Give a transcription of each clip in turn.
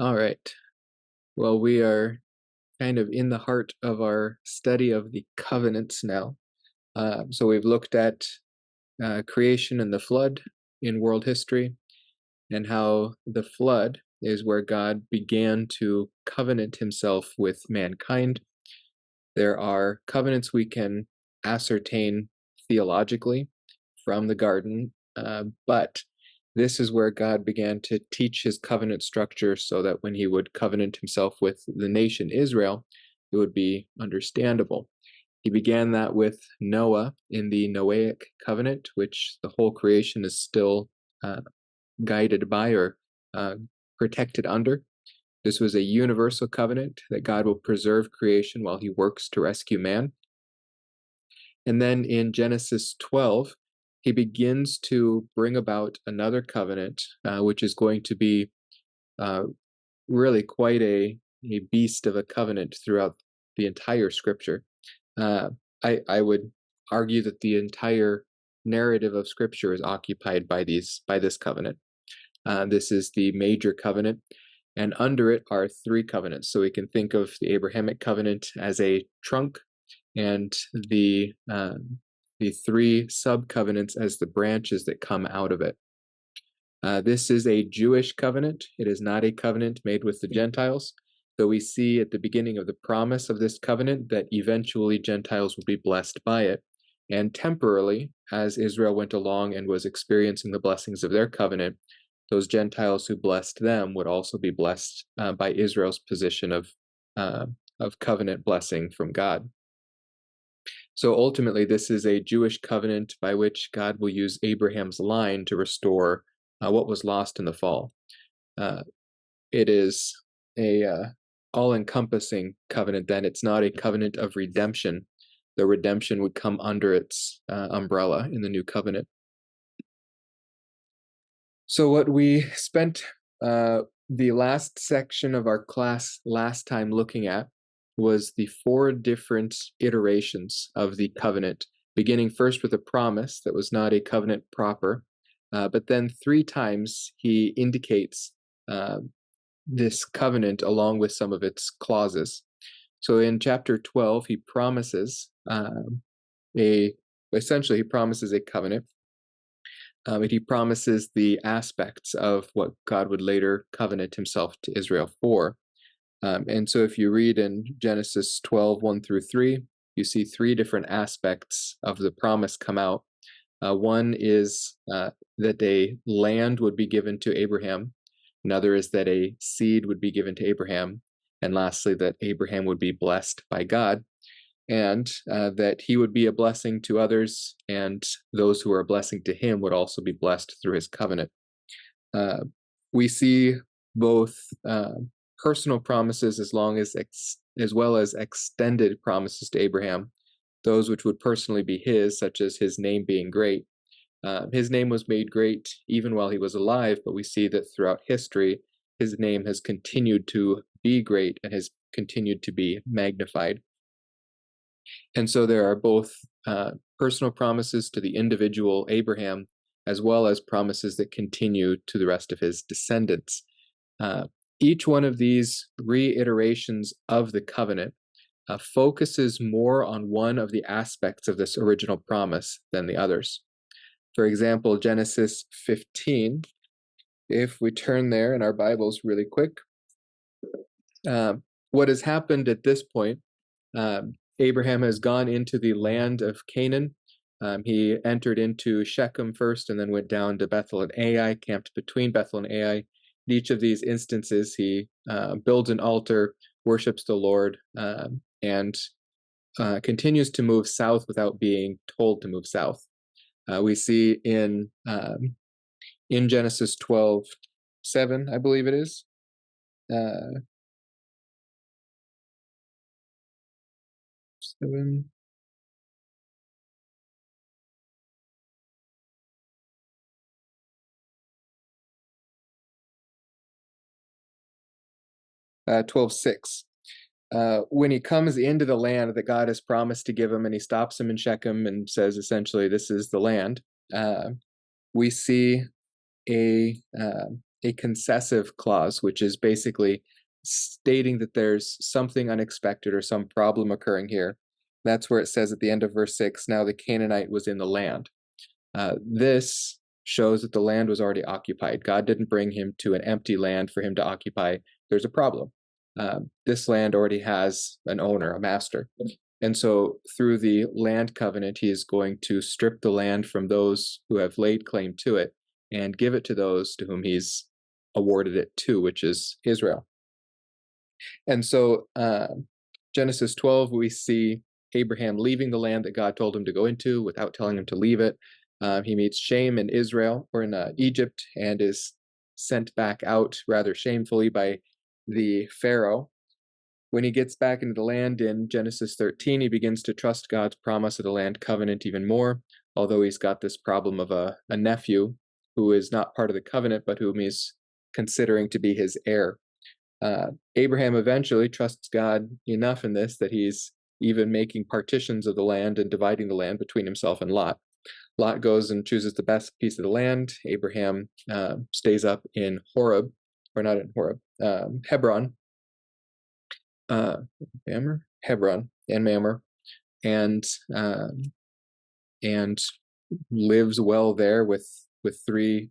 All right. Well, we are kind of in the heart of our study of the covenants now. So we've looked at creation and the flood in world history, and how the flood is where God began to covenant himself with mankind. There are covenants we can ascertain theologically from the garden, but this is where God began to teach his covenant structure so that when he would covenant himself with the nation Israel, it would be understandable. He began that with Noah in the Noahic covenant, which the whole creation is still uh, guided by or uh, protected under. This was a universal covenant that God will preserve creation while he works to rescue man. And then in Genesis 12, he begins to bring about another covenant, which is going to be uh, really quite a beast of a covenant throughout the entire scripture. Uh, I would argue that the entire narrative of scripture is occupied by this covenant. This is the major covenant, and under it are three covenants. So we can think of the Abrahamic covenant as a trunk, and the three sub covenants as the branches that come out of it. This is a Jewish covenant. It is not a covenant made with the Gentiles, though we see at the beginning of the promise of this covenant that eventually Gentiles will be blessed by it. And temporarily, as Israel went along and was experiencing the blessings of their covenant, those Gentiles who blessed them would also be blessed by Israel's position of covenant blessing from God. So ultimately, this is a Jewish covenant by which God will use Abraham's line to restore what was lost in the fall. It is a all-encompassing covenant. Then it's not a covenant of redemption. The redemption would come under its umbrella in the new covenant. So what we spent the last section of our class last time looking at was the four different iterations of the covenant, beginning first with a promise that was not a covenant proper, but then three times he indicates this covenant along with some of its clauses. So in chapter 12, he promises essentially he promises a covenant. And he promises the aspects of what God would later covenant himself to Israel for. And so if you read in Genesis 12, 1 through 3, you see three different aspects of the promise come out. One is that a land would be given to Abraham. Another is that a seed would be given to Abraham. And lastly, that Abraham would be blessed by God, and that he would be a blessing to others, and those who are a blessing to him would also be blessed through his covenant. We see both personal promises as well as extended promises to Abraham, those which would personally be his, such as his name being great. His name was made great even while he was alive, but we see that throughout history, his name has continued to be great and has continued to be magnified. And so there are both personal promises to the individual Abraham, as well as promises that continue to the rest of his descendants. Each one of these reiterations of the covenant focuses more on one of the aspects of this original promise than the others. For example, Genesis 15, if we turn there in our Bibles really quick, what has happened at this point, Abraham has gone into the land of Canaan. He entered into Shechem first and then went down to Bethel and Ai, camped between Bethel and Ai. In each of these instances, he builds an altar, worships the Lord, and continues to move south without being told to move south. We see in Genesis 12:7, I believe it is, 7. 12:6. When he comes into the land that God has promised to give him, and he stops him in Shechem and says, essentially, this is the land, we see a a concessive clause, which is basically stating that there's something unexpected or some problem occurring here. That's where it says at the end of verse 6, now the Canaanite was in the land. This shows that the land was already occupied. God didn't bring him to an empty land for him to occupy. There's a problem. This land already has an owner, a master. And so through the land covenant, he is going to strip the land from those who have laid claim to it and give it to those to whom he's awarded it to, which is Israel. And so Genesis 12, we see Abraham leaving the land that God told him to go into without telling him to leave it. He meets Shem in Israel, or in Egypt, and is sent back out rather shamefully by the Pharaoh. When he gets back into the land in Genesis 13, he begins to trust God's promise of the land covenant even more, although he's got this problem of a nephew who is not part of the covenant, but whom he's considering to be his heir. Abraham eventually trusts God enough in this that he's even making partitions of the land and dividing the land between himself and Lot. Lot goes and chooses the best piece of the land. Abraham stays up in Horeb, or not in Horeb, Hebron, Hebron and Mamre, and lives well there with three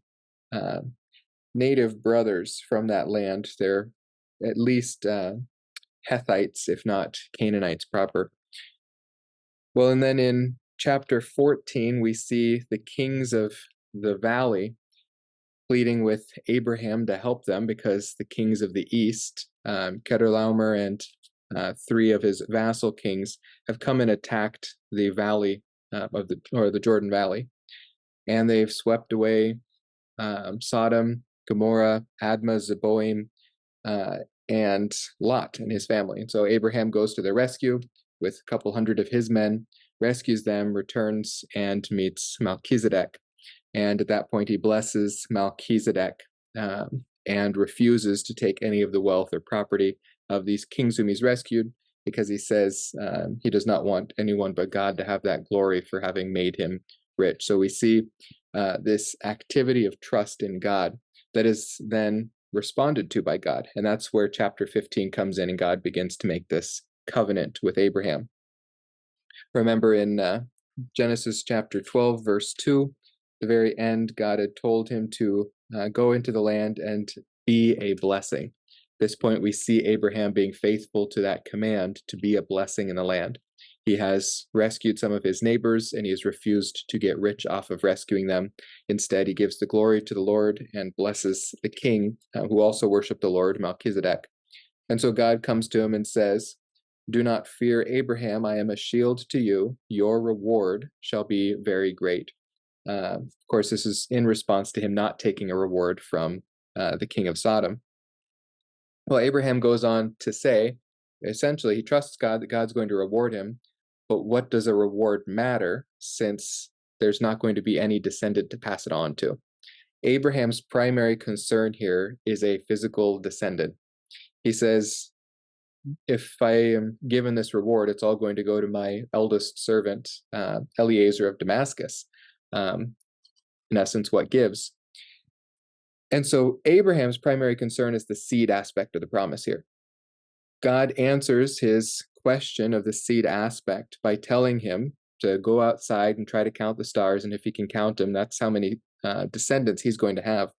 native brothers from that land. They're at least Hethites, if not Canaanites proper. Well, and then in chapter 14, we see the kings of the valley pleading with Abraham to help them because the kings of the east, Kedorlaomer and three of his vassal kings, have come and attacked the valley of the Jordan Valley, and they've swept away Sodom, Gomorrah, Admah, Zeboim, and Lot and his family. And so Abraham goes to their rescue with a couple hundred of his men, rescues them, returns, and meets Melchizedek. And at that point, he blesses Melchizedek and refuses to take any of the wealth or property of these kings whom he's rescued, because he says he does not want anyone but God to have that glory for having made him rich. So we see this activity of trust in God that is then responded to by God. And that's where chapter 15 comes in, and God begins to make this covenant with Abraham. Remember in Genesis chapter 12, verse 2, the very end, God had told him to go into the land and be a blessing. At this point, we see Abraham being faithful to that command to be a blessing in the land. He has rescued some of his neighbors, and he has refused to get rich off of rescuing them. Instead, he gives the glory to the Lord and blesses the king, who also worshiped the Lord, Melchizedek. And so God comes to him and says, do not fear, Abraham, I am a shield to you. Your reward shall be very great. Of course, this is in response to him not taking a reward from the king of Sodom. Well, Abraham goes on to say, essentially, he trusts God that God's going to reward him, but what does a reward matter since there's not going to be any descendant to pass it on to? Abraham's primary concern here is a physical descendant. He says, if I am given this reward, it's all going to go to my eldest servant, Eliezer of Damascus. In essence, what gives. And so Abraham's primary concern is the seed aspect of the promise here. God answers his question of the seed aspect by telling him to go outside and try to count the stars, and if he can count them, that's how many descendants he's going to have.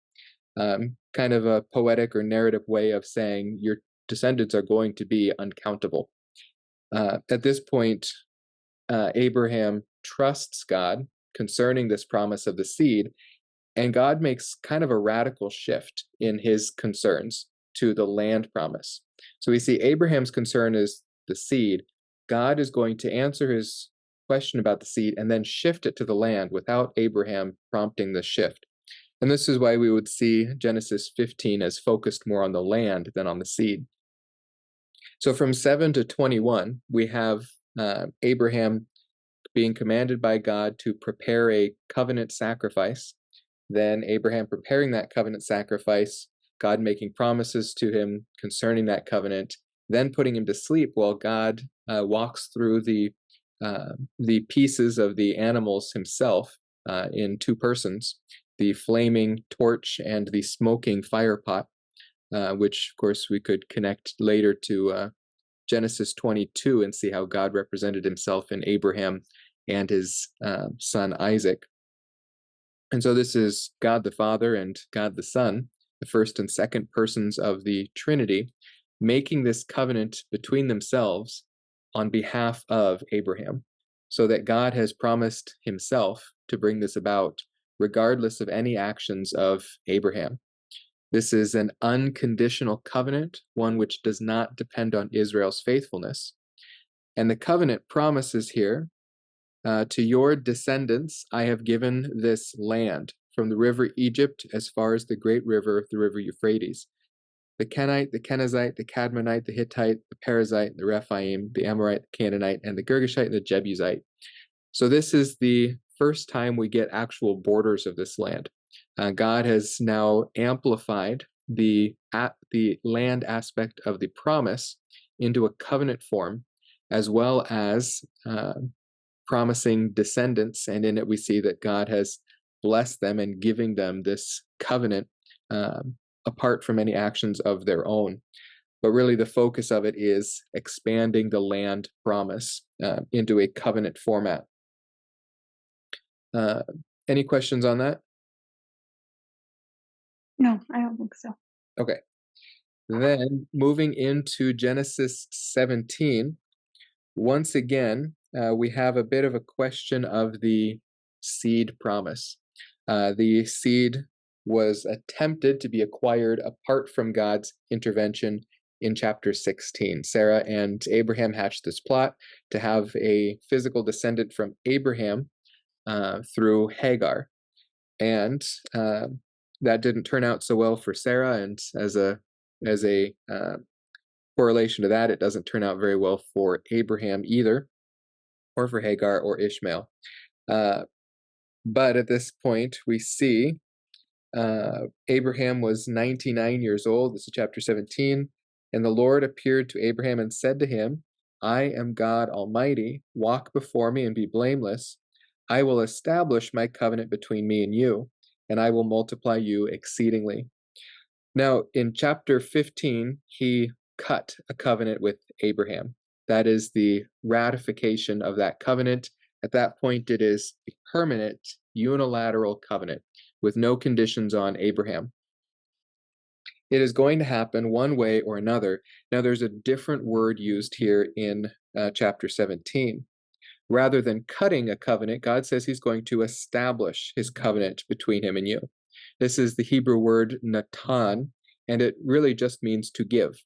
Kind of a poetic or narrative way of saying your descendants are going to be uncountable. At this point, Abraham trusts God concerning this promise of the seed, and God makes kind of a radical shift in his concerns to the land promise. So we see Abraham's concern is the seed. God is going to answer his question about the seed and then shift it to the land without Abraham prompting the shift. And this is why we would see Genesis 15 as focused more on the land than on the seed. So from 7 to 21, we have Abraham being commanded by God to prepare a covenant sacrifice. Then Abraham preparing that covenant sacrifice, God making promises to him concerning that covenant, then putting him to sleep while God walks through the pieces of the animals himself in two persons the flaming torch and the smoking fire pot, which, of course, we could connect later to Genesis 22 and see how God represented himself in Abraham and his son Isaac. And so this is God the Father and God the Son, the first and second persons of the Trinity, making this covenant between themselves on behalf of Abraham, so that God has promised himself to bring this about, regardless of any actions of Abraham. This is an unconditional covenant, one which does not depend on Israel's faithfulness. And the covenant promises here, to your descendants I have given this land, from the river Egypt as far as the great river, the river Euphrates. The Kenite, the Kenizzite, the Cadmonite, the Hittite, the Perizzite, the Rephaim, the Amorite, the Canaanite, and the Girgashite, and the Jebusite. So this is the first time we get actual borders of this land. God has now amplified the land aspect of the promise into a covenant form, as well as promising descendants, and in it we see that God has blessed them and giving them this covenant apart from any actions of their own. But really the focus of it is expanding the land promise into a covenant format. Any questions on that? No, I don't think so. Okay. Then moving into Genesis 17, once again, we have a bit of a question of the seed promise. The seed was attempted to be acquired apart from God's intervention in chapter 16. Sarah and Abraham hatched this plot to have a physical descendant from Abraham through Hagar. And that didn't turn out so well for Sarah, and as a correlation to that, it doesn't turn out very well for Abraham either, or for Hagar or Ishmael. But at this point, we see Abraham was 99 years old. This is chapter 17. And the Lord appeared to Abraham and said to him, I am God Almighty. Walk before me and be blameless. I will establish my covenant between me and you, and I will multiply you exceedingly. Now, in chapter 15, he cut a covenant with Abraham. That is the ratification of that covenant. At that point, it is a permanent, unilateral covenant with no conditions on Abraham. It is going to happen one way or another. Now, there's a different word used here in chapter 17. Rather than cutting a covenant, God says he's going to establish his covenant between him and you. This is the Hebrew word natan, and it really just means to give.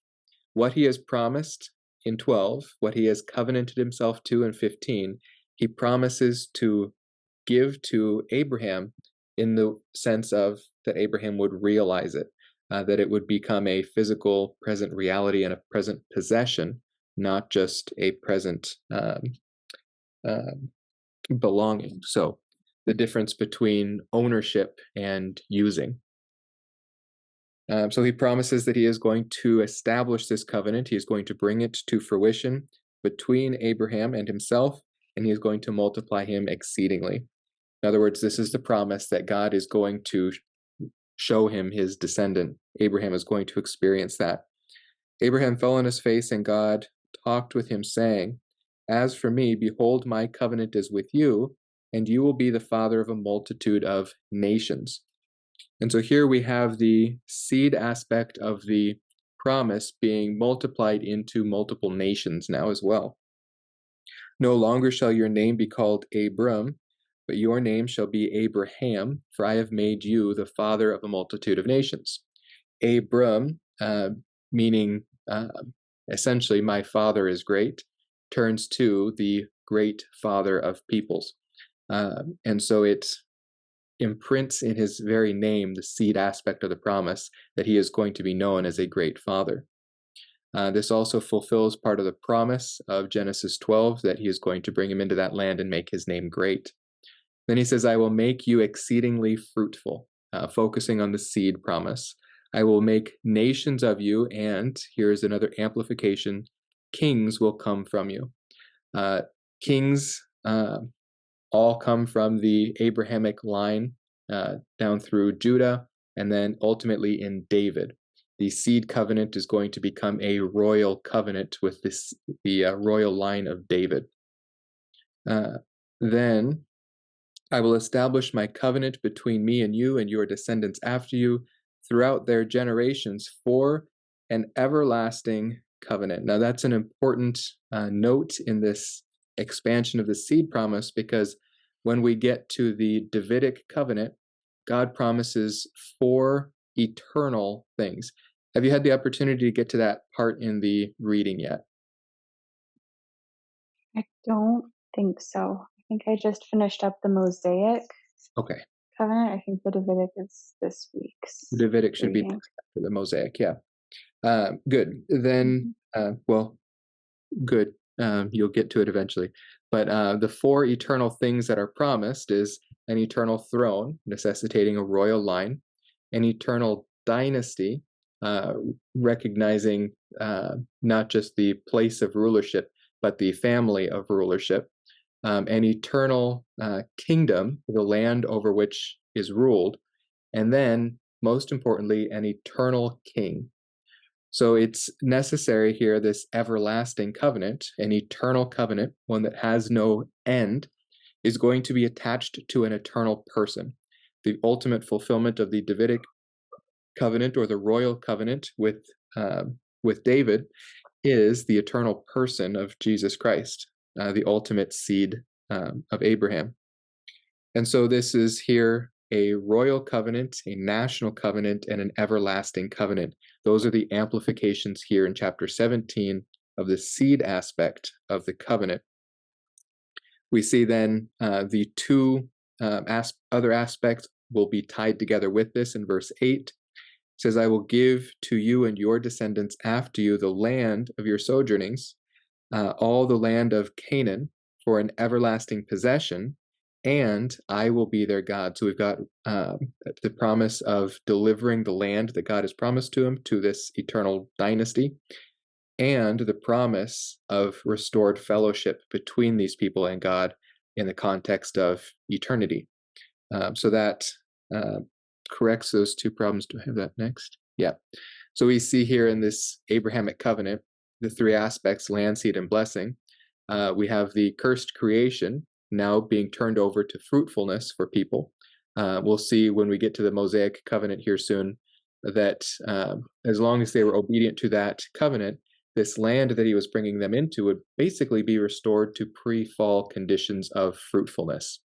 What he has promised in 12, what he has covenanted himself to in 15, he promises to give to Abraham in the sense of that Abraham would realize it, that it would become a physical present reality and a present possession, not just a present belonging. So the difference between ownership and using. So he promises that he is going to establish this covenant. He is going to bring it to fruition between Abraham and himself, and he is going to multiply him exceedingly. In other words, this is the promise that God is going to show him his descendant. Abraham is going to experience that. Abraham fell on his face, and God talked with him, saying, As for me, behold, my covenant is with you, and you will be the father of a multitude of nations. And so here we have the seed aspect of the promise being multiplied into multiple nations now as well. No longer shall your name be called Abram, but your name shall be Abraham, for I have made you the father of a multitude of nations. Abram, meaning essentially my father is great, turns to the great father of peoples. And so it imprints in his very name the seed aspect of the promise that he is going to be known as a great father. This also fulfills part of the promise of Genesis 12 that he is going to bring him into that land and make his name great. Then he says, I will make you exceedingly fruitful, focusing on the seed promise. I will make nations of you, and here's another amplification, kings will come from you. Kings all come from the Abrahamic line down through Judah, and then ultimately in David. The seed covenant is going to become a royal covenant with the royal line of David. Then I will establish my covenant between me and you and your descendants after you throughout their generations for an everlasting covenant. Now, that's an important note in this expansion of the seed promise, because when we get to the Davidic covenant, God promises 4 eternal things. Have you had the opportunity to get to that part in the reading yet? I don't think so. I think I just finished up the Mosaic Okay. covenant. I think the Davidic is this The week's Davidic should be reading. next after the Mosaic, yeah. Good. Then, well, good. You'll get to it eventually. But the 4 eternal things that are promised is an eternal throne, necessitating a royal line, an eternal dynasty, uh, recognizing not just the place of rulership, but the family of rulership, an eternal kingdom, the land over which is ruled, and then, most importantly, an eternal king. So it's necessary here, this everlasting covenant, an eternal covenant, one that has no end, is going to be attached to an eternal person. The ultimate fulfillment of the Davidic covenant, or the royal covenant with David, is the eternal person of Jesus Christ, the ultimate seed of Abraham. And so this is here a royal covenant, a national covenant, and an everlasting covenant. Those are the amplifications here in chapter 17 of the seed aspect of the covenant. We see then the 2 other aspects will be tied together with this in verse 8. It says, I will give to you and your descendants after you the land of your sojournings, all the land of Canaan, for an everlasting possession, and I will be their God. So we've got the promise of delivering the land that God has promised to him to this eternal dynasty, and the promise of restored fellowship between these people and God in the context of eternity. So that corrects those 2 problems. Do I have that next? Yeah. So we see here in this Abrahamic covenant the 3 aspects: land, seed, and blessing. We have the cursed creation now being turned over to fruitfulness for people. We'll see when we get to the Mosaic covenant here soon that as long as they were obedient to that covenant, this land that he was bringing them into would basically be restored to pre-fall conditions of fruitfulness.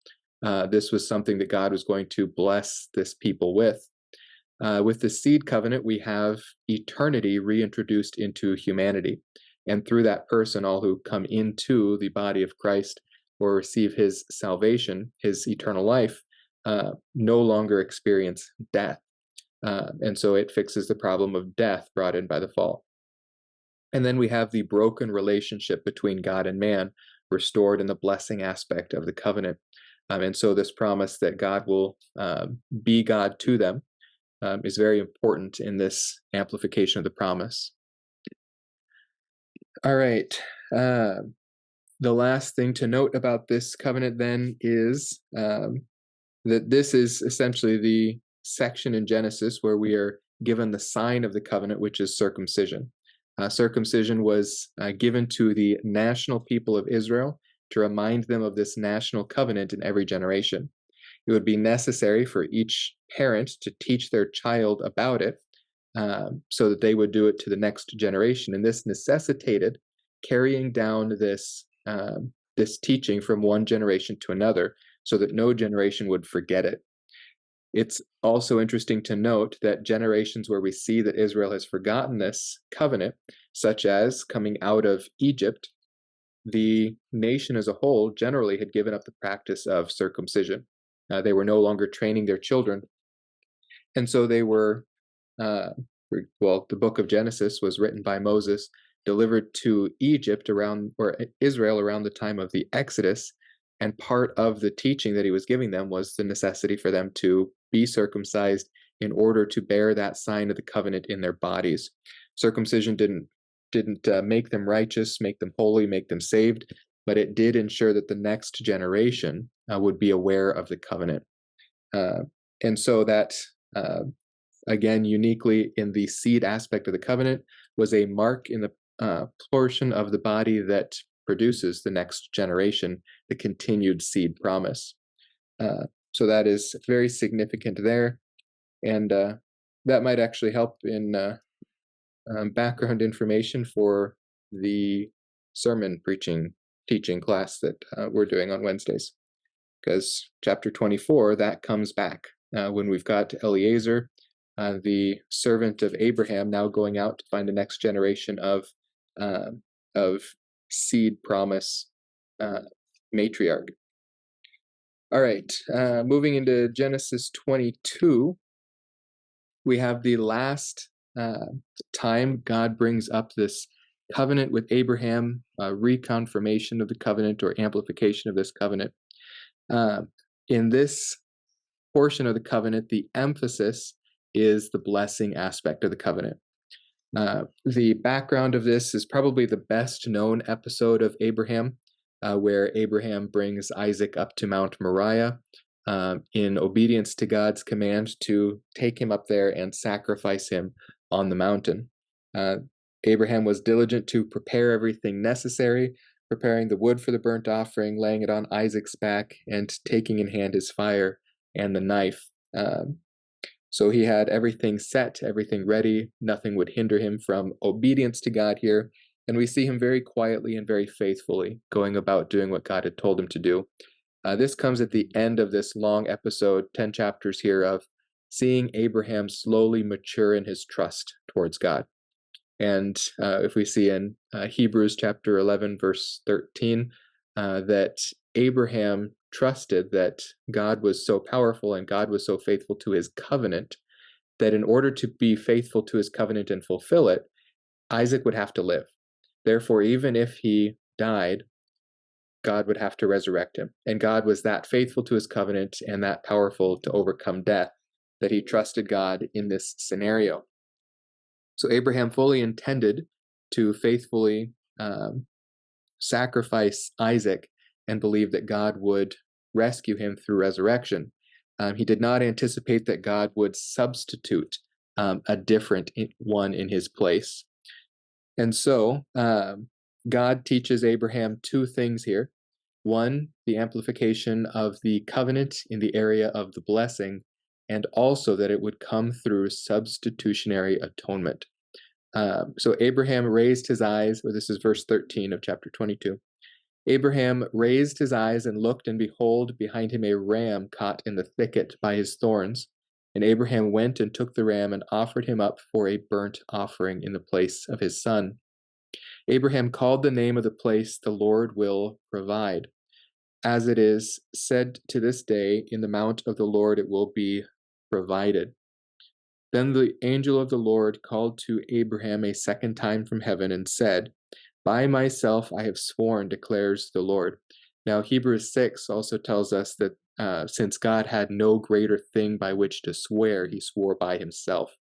This was something that God was going to bless this people with. With the seed covenant, we have eternity reintroduced into humanity. And through that person, all who come into the body of Christ or receive his salvation, his eternal life, no longer experience death. And so it fixes the problem of death brought in by the fall. And then we have the broken relationship between God and man restored in the blessing aspect of the covenant. And so this promise that God will be God to them is very important in this amplification of the promise. All right. The last thing to note about this covenant then is that this is essentially the section in Genesis where we are given the sign of the covenant, which is circumcision. Circumcision was given to the national people of Israel to remind them of this national covenant in every generation. It would be necessary for each parent to teach their child about it so that they would do it to the next generation. And this necessitated carrying down this teaching from one generation to another so that no generation would forget it. It's also interesting to note that generations where we see that Israel has forgotten this covenant, such as coming out of Egypt, the nation as a whole generally had given up the practice of circumcision. They were no longer training their children. And so they were, well, the book of Genesis was written by Moses, delivered to Egypt or Israel around the time of the Exodus. And part of the teaching that he was giving them was the necessity for them to be circumcised in order to bear that sign of the covenant in their bodies. Circumcision didn't make them righteous, make them holy, make them saved, but it did ensure that the next generation would be aware of the covenant. And so that, again, uniquely in the seed aspect of the covenant, was a mark in the portion of the body that produces the next generation, the continued seed promise. So that is very significant there. And that might actually help in background information for the sermon teaching class that we're doing on Wednesdays. Because chapter 24, that comes back when we've got Eliezer, the servant of Abraham, now going out to find the next generation of seed promise matriarch. All right, moving into Genesis 22, we have the last time God brings up this covenant with Abraham, reconfirmation of the covenant or amplification of this covenant. In this portion of the covenant, the emphasis is the blessing aspect of the covenant. The background of this is probably the best known episode of Abraham, where Abraham brings Isaac up to Mount Moriah in obedience to God's command to take him up there and sacrifice him on the mountain. Abraham was diligent to prepare everything necessary, preparing the wood for the burnt offering, laying it on Isaac's back, and taking in hand his fire and the knife. So he had everything set, everything ready. Nothing would hinder him from obedience to God here. And we see him very quietly and very faithfully going about doing what God had told him to do. This comes at the end of this long episode, 10 chapters here, of seeing Abraham slowly mature in his trust towards God. And if we see in Hebrews chapter 11, verse 13, that Abraham trusted that God was so powerful and God was so faithful to his covenant that in order to be faithful to his covenant and fulfill it, Isaac would have to live. Therefore, even if he died, God would have to resurrect him. And God was that faithful to his covenant and that powerful to overcome death that he trusted God in this scenario. So Abraham fully intended to faithfully sacrifice Isaac and believed that God would rescue him through resurrection. He did not anticipate that God would substitute a different one in his place. And so God teaches Abraham two things here. One, the amplification of the covenant in the area of the blessing, and also that it would come through substitutionary atonement. So Abraham raised his eyes, or this is verse 13 of chapter 22. Abraham raised his eyes and looked, and behold, behind him a ram caught in the thicket by his thorns. And Abraham went and took the ram and offered him up for a burnt offering in the place of his son. Abraham called the name of the place, "The Lord will provide." As it is said to this day, in the mount of the Lord it will be provided. Then the angel of the Lord called to Abraham a second time from heaven and said, "By myself I have sworn, declares the Lord." Now, Hebrews 6 also tells us that since God had no greater thing by which to swear, he swore by himself.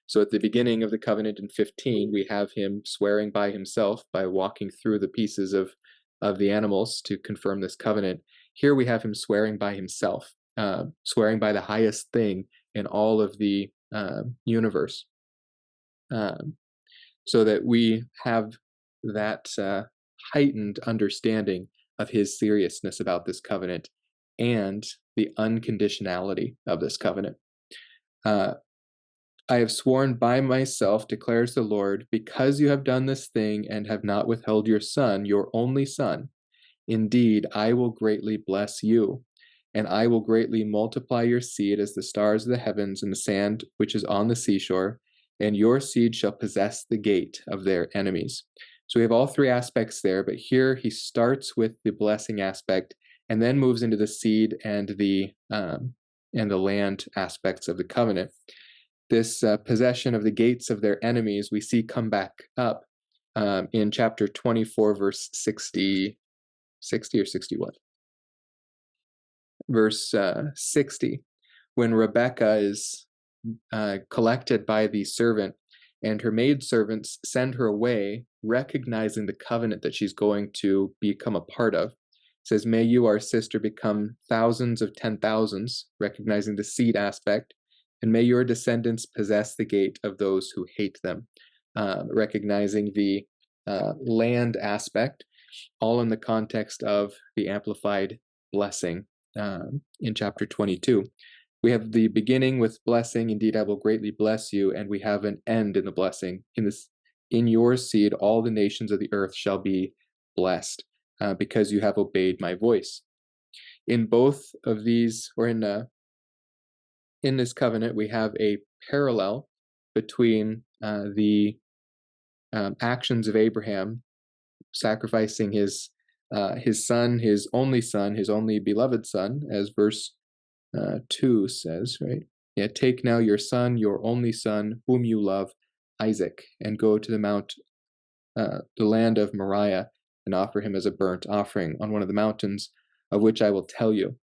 So at the beginning of the covenant in 15, we have him swearing by himself by walking through the pieces of the animals to confirm this covenant. Here we have him swearing by himself, swearing by the highest thing in all of the universe. So that we have that heightened understanding of his seriousness about this covenant and the unconditionality of this covenant. I have sworn by myself, declares the Lord, because you have done this thing and have not withheld your son, your only son. Indeed, I will greatly bless you, and I will greatly multiply your seed as the stars of the heavens and the sand which is on the seashore, and your seed shall possess the gate of their enemies. So we have all three aspects there, but here he starts with the blessing aspect and then moves into the seed and the land aspects of the covenant. This possession of the gates of their enemies we see come back up in chapter 24, verse 60 or 61. Verse 60, when Rebekah is collected by the servant, and her maidservants send her away, recognizing the covenant that she's going to become a part of. says, may you, our sister, become thousands of 10,000s, recognizing the seed aspect, and may your descendants possess the gate of those who hate them, recognizing the land aspect, all in the context of the amplified blessing in chapter 22. We have the beginning with blessing, indeed I will greatly bless you, and we have an end in the blessing. In your seed all the nations of the earth shall be blessed, because you have obeyed my voice. In both of these, or in this covenant, we have a parallel between the actions of Abraham, sacrificing his son, his only beloved son, as verse 2 says, right? Yeah, take now your son, your only son, whom you love, Isaac, and go to the land of Moriah, and offer him as a burnt offering on one of the mountains, of which I will tell you.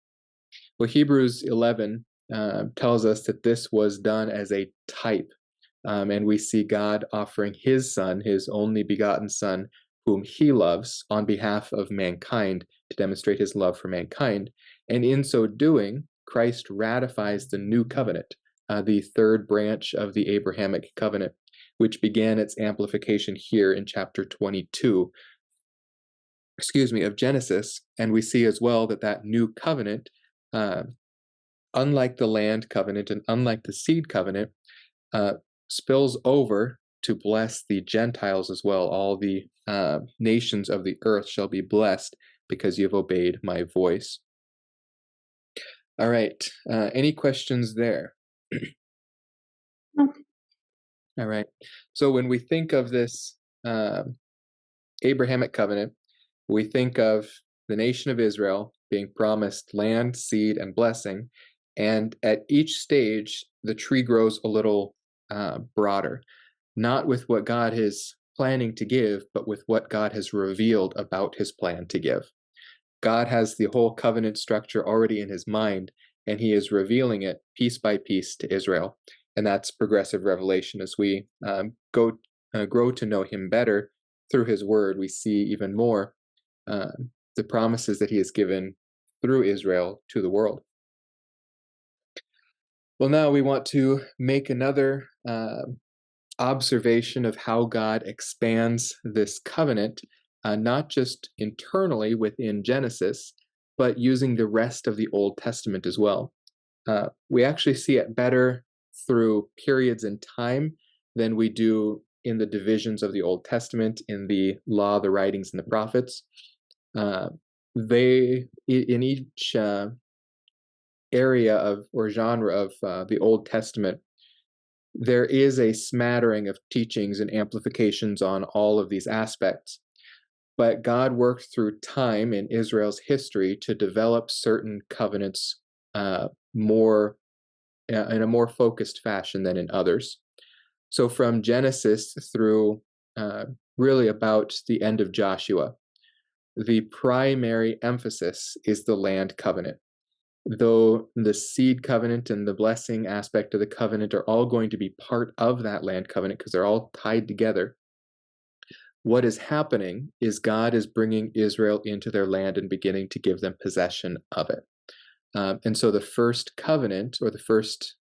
Well, Hebrews 11 tells us that this was done as a type, and we see God offering his son, his only begotten son, whom he loves, on behalf of mankind, to demonstrate his love for mankind. And in so doing, Christ ratifies the new covenant, the third branch of the Abrahamic covenant, which began its amplification here in chapter 22, of Genesis. And we see as well that new covenant, unlike the land covenant and unlike the seed covenant, spills over to bless the Gentiles as well. All the nations of the earth shall be blessed because you have obeyed my voice. All right. Any questions there? No. All right. So when we think of this Abrahamic covenant, we think of the nation of Israel being promised land, seed, and blessing. And at each stage, the tree grows a little broader, not with what God is planning to give, but with what God has revealed about his plan to give. God has the whole covenant structure already in his mind, and he is revealing it piece by piece to Israel. And that's progressive revelation. As we grow to know him better through his word, we see even more the promises that he has given through Israel to the world. Well, now we want to make another observation of how God expands this covenant, not just internally within Genesis, but using the rest of the Old Testament as well. We actually see it better through periods in time than we do in the divisions of the Old Testament, in the law, the writings, and the prophets. They, in each area of or genre of the Old Testament, there is a smattering of teachings and amplifications on all of these aspects. But God worked through time in Israel's history to develop certain covenants more in a more focused fashion than in others. So from Genesis through really about the end of Joshua, the primary emphasis is the land covenant. Though the seed covenant and the blessing aspect of the covenant are all going to be part of that land covenant because they're all tied together, what is happening is God is bringing Israel into their land and beginning to give them possession of it. And so the first covenant, or the first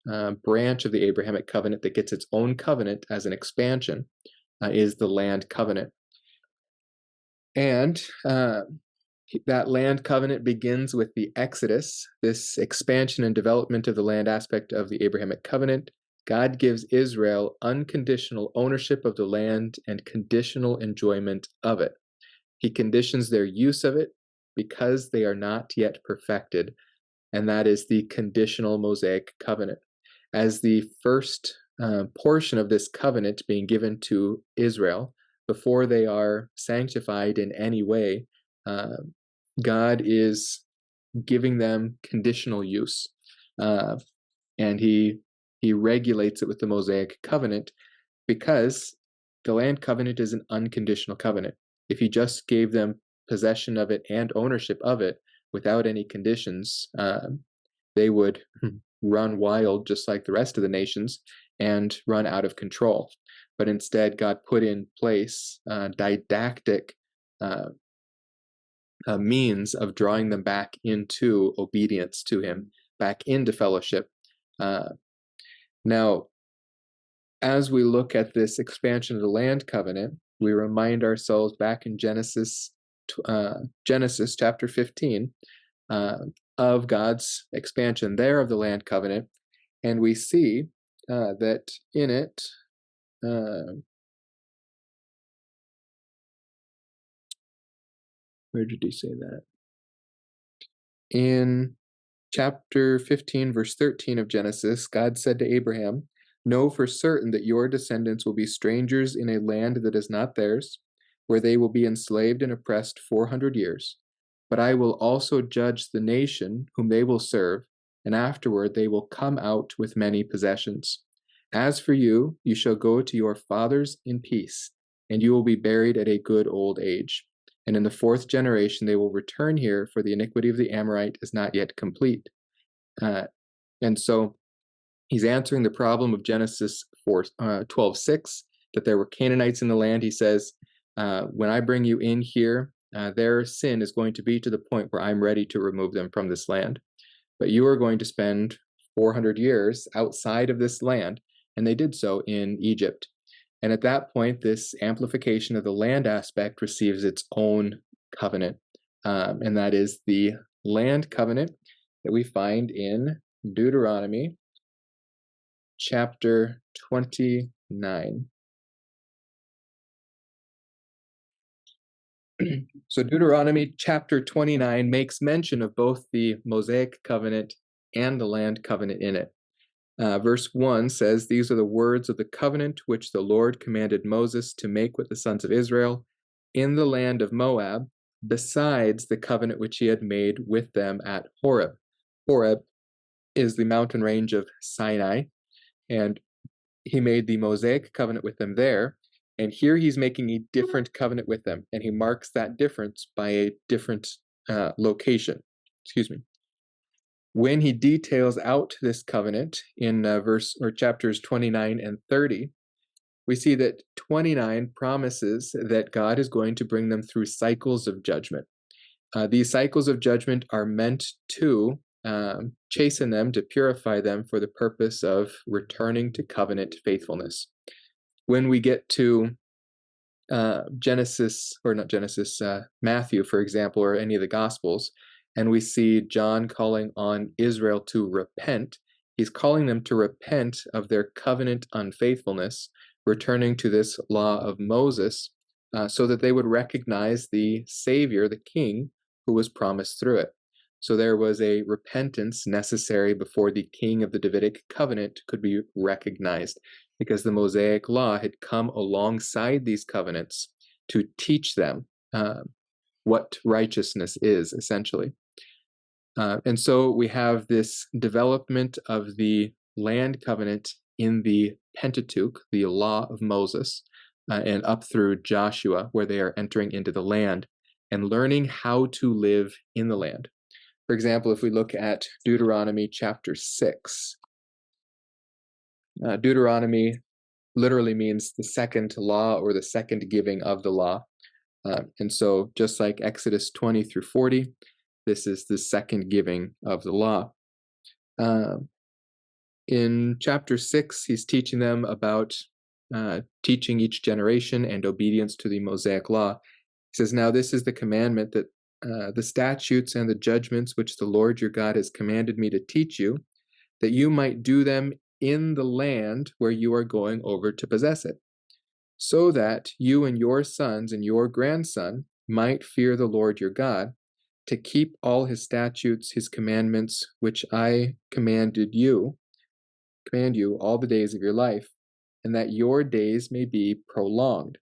branch of the Abrahamic covenant that gets its own covenant as an expansion, is the land covenant. And that land covenant begins with the Exodus, this expansion and development of the land aspect of the Abrahamic covenant. God gives Israel unconditional ownership of the land and conditional enjoyment of it. He conditions their use of it because they are not yet perfected, and that is the conditional Mosaic covenant. As the first portion of this covenant being given to Israel, before they are sanctified in any way, God is giving them conditional use, and he regulates it with the Mosaic covenant because the land covenant is an unconditional covenant. If he just gave them possession of it and ownership of it without any conditions, they would run wild just like the rest of the nations and run out of control. But instead, God put in place didactic means of drawing them back into obedience to him, back into fellowship. Now, as we look at this expansion of the land covenant, we remind ourselves back in Genesis chapter 15 of God's expansion there of the land covenant, and we see that in it, where did he say that? In chapter 15, verse 13 of Genesis, God said to Abraham, "Know for certain that your descendants will be strangers in a land that is not theirs, where they will be enslaved and oppressed 400 years. But I will also judge the nation whom they will serve, and afterward they will come out with many possessions. As for you, you shall go to your fathers in peace, and you will be buried at a good old age. And in the fourth generation they will return here, for the iniquity of the Amorite is not yet complete." And so he's answering the problem of Genesis 12:6, that there were Canaanites in the land. He says, when I bring you in here, their sin is going to be to the point where I'm ready to remove them from this land. But you are going to spend 400 years outside of this land. And they did so in Egypt. And at that point, this amplification of the land aspect receives its own covenant. And that is the land covenant that we find in Deuteronomy chapter 29. So Deuteronomy chapter 29 makes mention of both the Mosaic covenant and the land covenant in it. Verse 1 says, "These are the words of the covenant which the Lord commanded Moses to make with the sons of Israel in the land of Moab, besides the covenant which he had made with them at Horeb." Horeb is the mountain range of Sinai, and he made the Mosaic covenant with them there. And here he's making a different covenant with them, and he marks that difference by a different location. Excuse me. When he details out this covenant in chapters 29 and 30, we see that 29 promises that God is going to bring them through cycles of judgment. These cycles of judgment are meant to chasten them, to purify them for the purpose of returning to covenant faithfulness. When we get to Matthew, for example, or any of the Gospels, and we see John calling on Israel to repent, he's calling them to repent of their covenant unfaithfulness, returning to this law of Moses, so that they would recognize the Savior, the King, who was promised through it. So there was a repentance necessary before the King of the Davidic covenant could be recognized, because the Mosaic law had come alongside these covenants to teach them what righteousness is, essentially. And so we have this development of the land covenant in the Pentateuch, the law of Moses, and up through Joshua, where they are entering into the land and learning how to live in the land. For example, if we look at Deuteronomy chapter 6, Deuteronomy literally means the second law or the second giving of the law. And so just like Exodus 20 through 40, this is the second giving of the law. In chapter 6, he's teaching them about teaching each generation and obedience to the Mosaic law. He says, "Now this is the commandment, that the statutes and the judgments which the Lord your God has commanded me to teach you, that you might do them in the land where you are going over to possess it, so that you and your sons and your grandson might fear the Lord your God, to keep all his statutes, his commandments, which I command you all the days of your life, and that your days may be prolonged.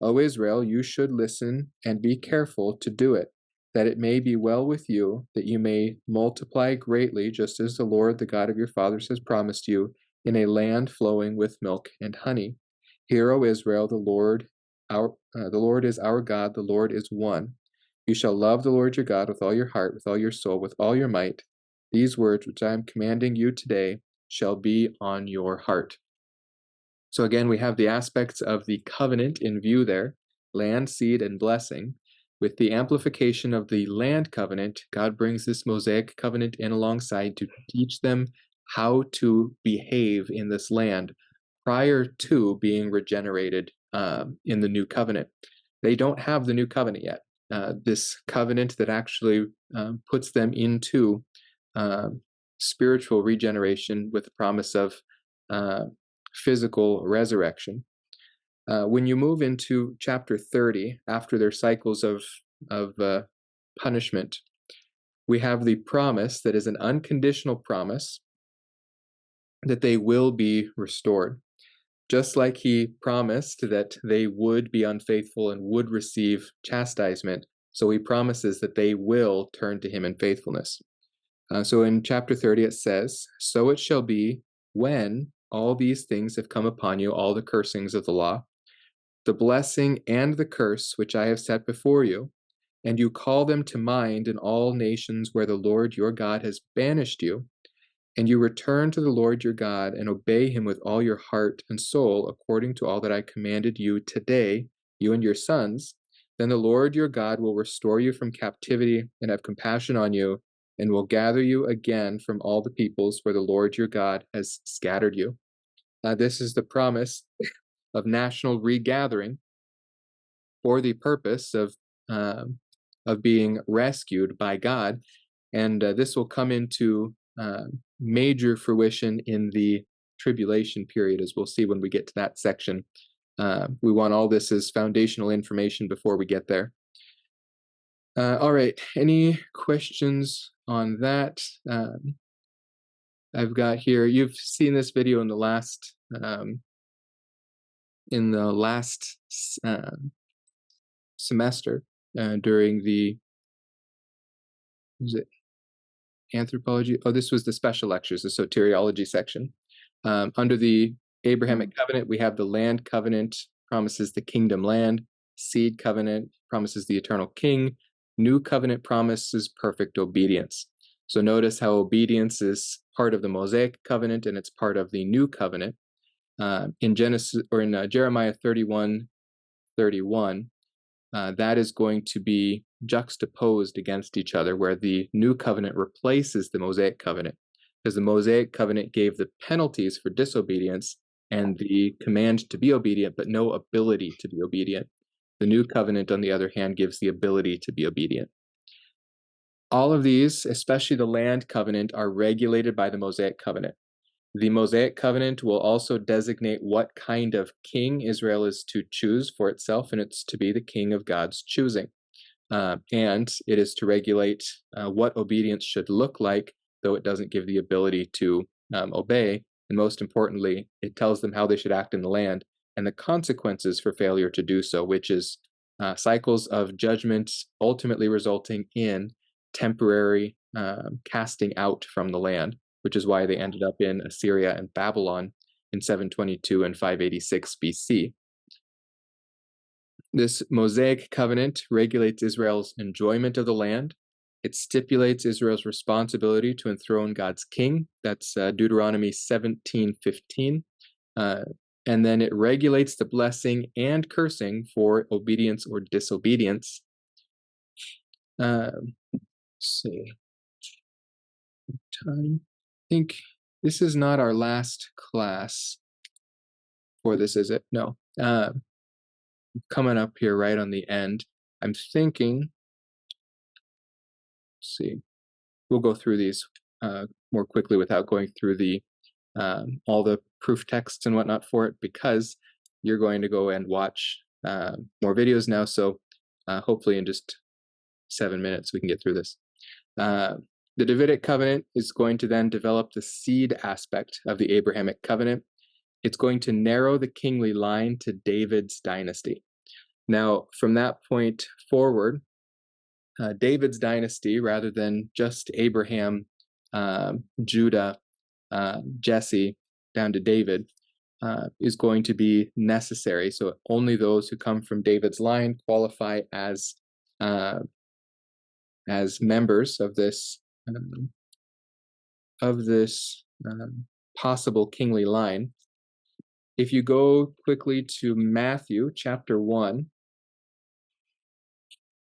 O Israel, you should listen and be careful to do it, that it may be well with you, that you may multiply greatly, just as the Lord, the God of your fathers, has promised you, in a land flowing with milk and honey. Hear, O Israel, the Lord is our God, the Lord is one. You shall love the Lord your God with all your heart, with all your soul, with all your might. These words which I am commanding you today shall be on your heart." So again, we have the aspects of the covenant in view there, land, seed, and blessing. With the amplification of the land covenant, God brings this Mosaic covenant in alongside to teach them how to behave in this land prior to being regenerated in the new covenant. They don't have the new covenant yet. This covenant that actually puts them into spiritual regeneration with the promise of physical resurrection. When you move into chapter 30, after their cycles of punishment, we have the promise that is an unconditional promise that they will be restored. Just like he promised that they would be unfaithful and would receive chastisement, so he promises that they will turn to him in faithfulness. So in chapter 30, it says, "So it shall be when all these things have come upon you, all the cursings of the law, the blessing and the curse which I have set before you, and you call them to mind in all nations where the Lord your God has banished you, and you return to the Lord your God and obey him with all your heart and soul, according to all that I commanded you today, you and your sons, then the Lord your God will restore you from captivity and have compassion on you, and will gather you again from all the peoples where the Lord your God has scattered you." This is the promise of national regathering for the purpose of being rescued by God, and this will come into major fruition in the tribulation period, as we'll see when we get to that section. We want all this as foundational information before we get there. All right, any questions on that? I've got here, you've seen this video in the last semester during the, was it anthropology? Oh, this was the special lectures, the soteriology section. Under the Abrahamic covenant, we have the land covenant, promises the kingdom land. Seed covenant promises the eternal king. New covenant promises perfect obedience. So notice how obedience is part of the Mosaic covenant and it's part of the new covenant. In Genesis, or in Jeremiah 31:31, that is going to be juxtaposed against each other, where the new covenant replaces the Mosaic covenant, because the Mosaic covenant gave the penalties for disobedience and the command to be obedient, but no ability to be obedient. The new covenant, on the other hand, gives the ability to be obedient. All of these, especially the land covenant, are regulated by the Mosaic covenant. The Mosaic covenant will also designate what kind of king Israel is to choose for itself, and it's to be the king of God's choosing. And it is to regulate what obedience should look like, though it doesn't give the ability to obey. And most importantly, it tells them how they should act in the land and the consequences for failure to do so, which is cycles of judgment ultimately resulting in temporary casting out from the land, which is why they ended up in Assyria and Babylon in 722 and 586 BC. This Mosaic covenant regulates Israel's enjoyment of the land. It stipulates Israel's responsibility to enthrone God's king. That's Deuteronomy 17:15. And then it regulates the blessing and cursing for obedience or disobedience. Let's see. Time. I think this is not our last class for this, is it? No. Coming up here right on the end. I'm thinking, let's see, we'll go through these more quickly without going through the all the proof texts and whatnot for it, because you're going to go and watch more videos now. So hopefully in just 7 minutes we can get through this. The Davidic covenant is going to then develop the seed aspect of the Abrahamic covenant. It's going to narrow the kingly line to David's dynasty. Now, from that point forward, David's dynasty, rather than just Abraham, Judah, Jesse, down to David, is going to be necessary. So only those who come from David's line qualify as members of this possible kingly line. If you go quickly to Matthew chapter 1,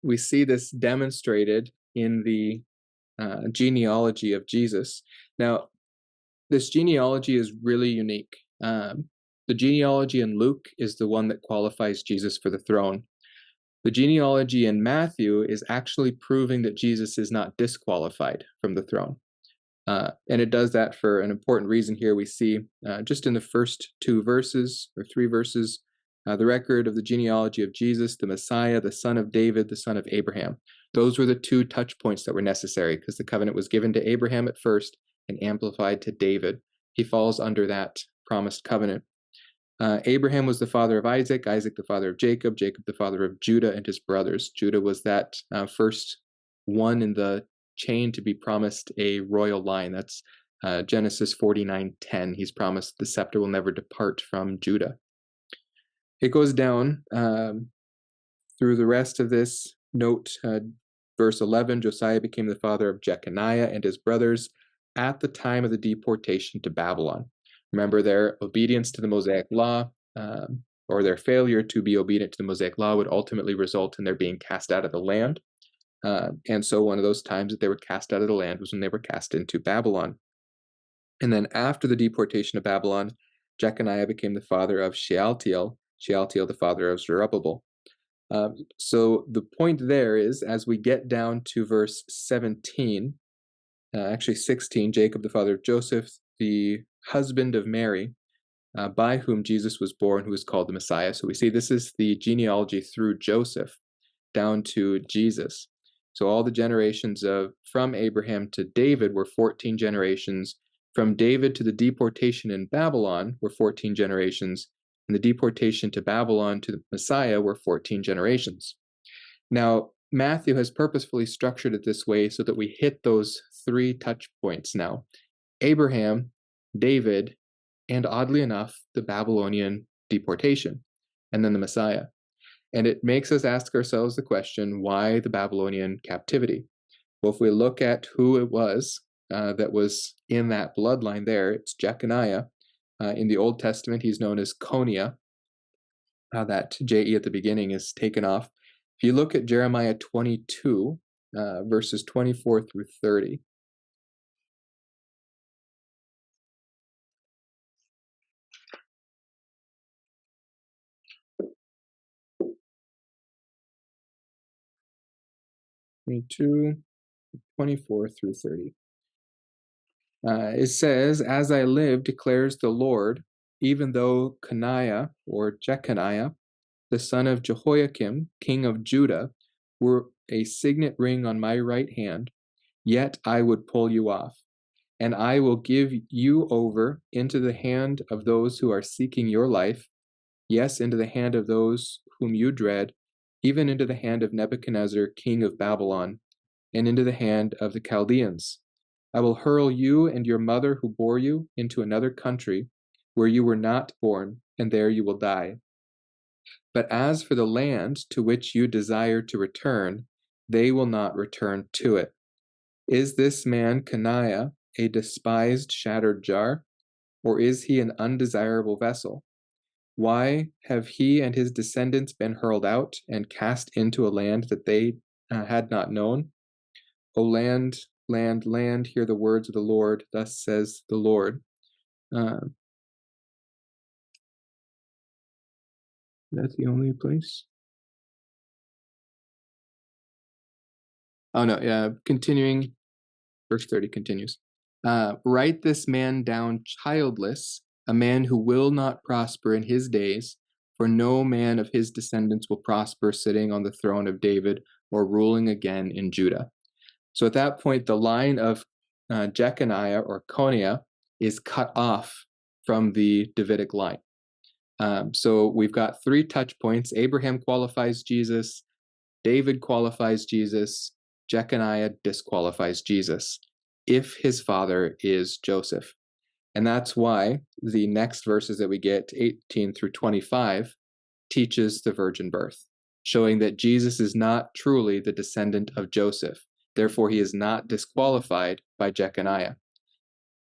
we see this demonstrated in the genealogy of Jesus. Now, this genealogy is really unique. The genealogy in Luke is the one that qualifies Jesus for the throne. The genealogy in Matthew is actually proving that Jesus is not disqualified from the throne. And it does that for an important reason here. We see just in the first two verses or three verses, the record of the genealogy of Jesus, the Messiah, the son of David, the son of Abraham. Those were the two touch points that were necessary because the covenant was given to Abraham at first and amplified to David. He falls under that promised covenant. Abraham was the father of Isaac, Isaac the father of Jacob, Jacob the father of Judah and his brothers. Judah was that first one in the chain to be promised a royal line. That's Genesis 49:10. He's promised the scepter will never depart from Judah. It goes down through the rest of this note. Verse 11, Josiah became the father of Jeconiah and his brothers at the time of the deportation to Babylon. Remember, their obedience to the Mosaic law, or their failure to be obedient to the Mosaic law, would ultimately result in their being cast out of the land. And so one of those times that they were cast out of the land was when they were cast into Babylon. And then after the deportation of Babylon, Jeconiah became the father of Shealtiel, Shealtiel the father of Zerubbabel. So the point there is, as we get down to verse 17, actually 16, Jacob the father of Joseph, the husband of Mary, by whom Jesus was born, who is called the Messiah. So we see this is the genealogy through Joseph down to Jesus. So all the generations from Abraham to David were 14 generations. From David to the deportation in Babylon were 14 generations. And the deportation to Babylon to the Messiah were 14 generations. Now, Matthew has purposefully structured it this way so that we hit those three touch points now. Abraham, David, and oddly enough, the Babylonian deportation, and then the Messiah. And it makes us ask ourselves the question, why the Babylonian captivity? Well, if we look at who it was that was in that bloodline there, it's Jeconiah. In the Old Testament, he's known as Coniah. That J-E at the beginning is taken off. If you look at Jeremiah 22, verses 24 through 30, Twenty-two, 24 through 30. It says, "As I live, declares the Lord, even though Coniah, or Jeconiah, the son of Jehoiakim, king of Judah, were a signet ring on my right hand, yet I would pull you off, and I will give you over into the hand of those who are seeking your life, yes, into the hand of those whom you dread, even into the hand of Nebuchadnezzar, king of Babylon, and into the hand of the Chaldeans. I will hurl you and your mother who bore you into another country where you were not born, and there you will die. But as for the land to which you desire to return, they will not return to it. Is this man Coniah a despised shattered jar, or is he an undesirable vessel? Why have he and his descendants been hurled out and cast into a land that they had not known? O land, land, land, hear the words of the Lord, thus says the Lord." That's the only place. Oh no, yeah, continuing, verse 30 continues. "Write this man down childless, a man who will not prosper in his days, for no man of his descendants will prosper sitting on the throne of David or ruling again in Judah." So at that point, the line of Jeconiah or Coniah is cut off from the Davidic line. So we've got three touch points. Abraham qualifies Jesus, David qualifies Jesus, Jeconiah disqualifies Jesus if his father is Joseph. And that's why the next verses that we get, 18 through 25, teaches the virgin birth, showing that Jesus is not truly the descendant of Joseph. Therefore, he is not disqualified by Jeconiah.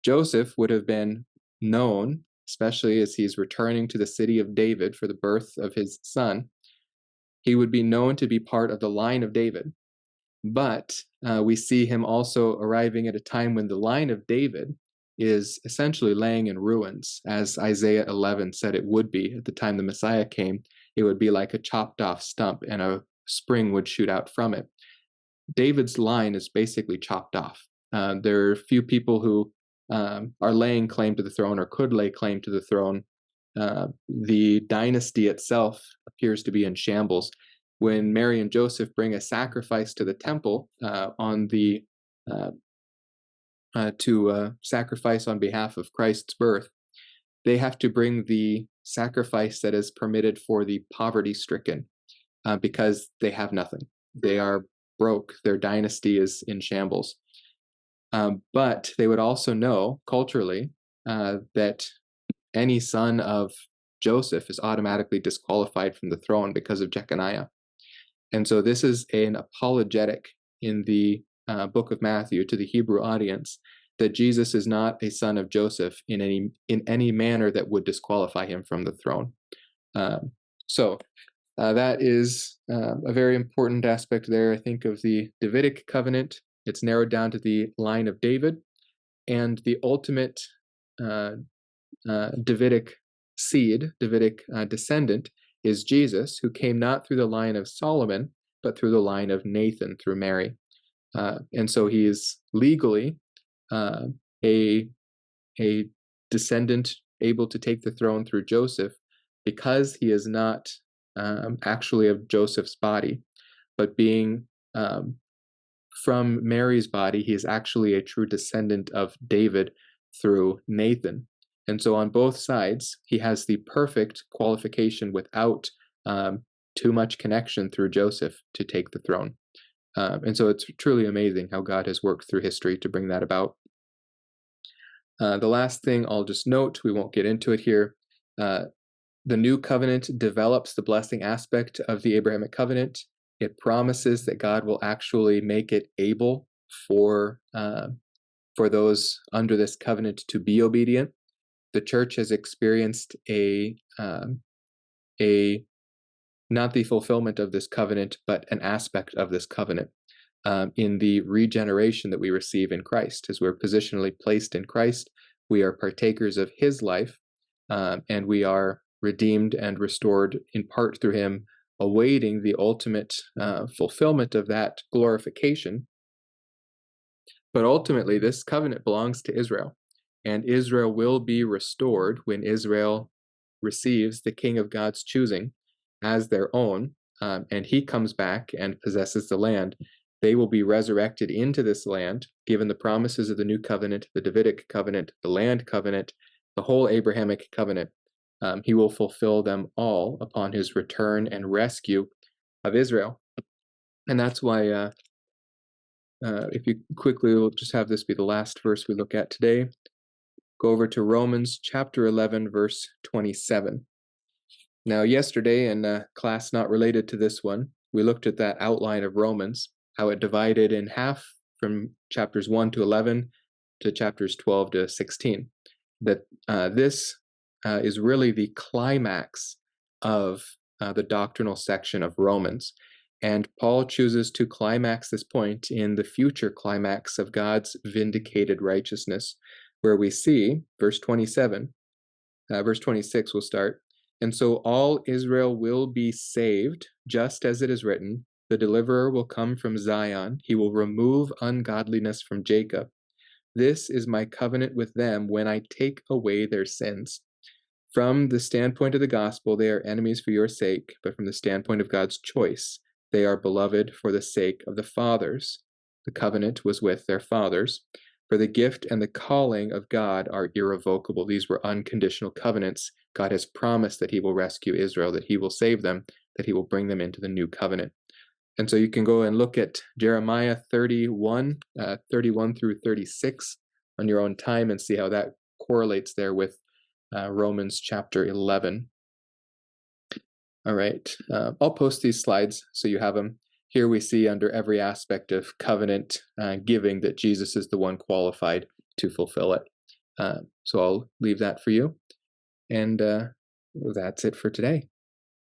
Joseph would have been known, especially as he's returning to the city of David for the birth of his son. He would be known to be part of the line of David. But we see him also arriving at a time when the line of David is essentially laying in ruins, as Isaiah 11 said it would be at the time the Messiah came. It would be like a chopped off stump, and a spring would shoot out from it. David's line is basically chopped off. There are few people who are laying claim to the throne or could lay claim to the throne. The dynasty itself appears to be in shambles. When Mary and Joseph bring a sacrifice to the temple to sacrifice on behalf of Christ's birth, they have to bring the sacrifice that is permitted for the poverty-stricken because they have nothing. They are broke. Their dynasty is in shambles. But they would also know culturally that any son of Joseph is automatically disqualified from the throne because of Jeconiah. And so this is an apologetic in the book of Matthew to the Hebrew audience that Jesus is not a son of Joseph in any manner that would disqualify him from the throne. So that is a very important aspect there, I think, of the Davidic covenant. It's narrowed down to the line of David, and the ultimate Davidic seed, Davidic descendant, is Jesus, who came not through the line of Solomon, but through the line of Nathan, through Mary. And so he is legally a descendant able to take the throne through Joseph, because he is not actually of Joseph's body, but being from Mary's body, he is actually a true descendant of David through Nathan. And so on both sides, he has the perfect qualification without too much connection through Joseph to take the throne. And so it's truly amazing how God has worked through history to bring that about. The last thing I'll just note, we won't get into it here, the new covenant develops the blessing aspect of the Abrahamic covenant. It promises that God will actually make it able for those under this covenant to be obedient. The church has experienced not the fulfillment of this covenant, but an aspect of this covenant in the regeneration that we receive in Christ. As we're positionally placed in Christ, we are partakers of his life, and we are redeemed and restored in part through him, awaiting the ultimate fulfillment of that glorification. But ultimately, this covenant belongs to Israel, and Israel will be restored when Israel receives the king of God's choosing as their own, and he comes back and possesses the land. They will be resurrected into this land, given the promises of the new covenant, the Davidic covenant, the land covenant, the whole Abrahamic covenant. He will fulfill them all upon his return and rescue of Israel. And that's why, if you quickly, we'll just have this be the last verse we look at today. Go over to Romans chapter 11, verse 27. Now, yesterday, in a class not related to this one, we looked at that outline of Romans, how it divided in half from chapters 1 to 11 to chapters 12 to 16. That this is really the climax of the doctrinal section of Romans. And Paul chooses to climax this point in the future climax of God's vindicated righteousness, where we see, verse 27, verse 26 will start, and so all Israel will be saved, just as it is written, the deliverer will come from Zion, he will remove ungodliness from Jacob. This is my covenant with them when I take away their sins. From the standpoint of the gospel, they are enemies for your sake, but from the standpoint of God's choice, they are beloved for the sake of the fathers. The covenant was with their fathers. For the gift and the calling of God are irrevocable. These were unconditional covenants. God has promised that he will rescue Israel, that he will save them, that he will bring them into the new covenant. And so you can go and look at Jeremiah 31 through 36 on your own time and see how that correlates there with Romans chapter 11. All right, I'll post these slides so you have them. Here we see under every aspect of covenant giving that Jesus is the one qualified to fulfill it. So I'll leave that for you. And that's it for today.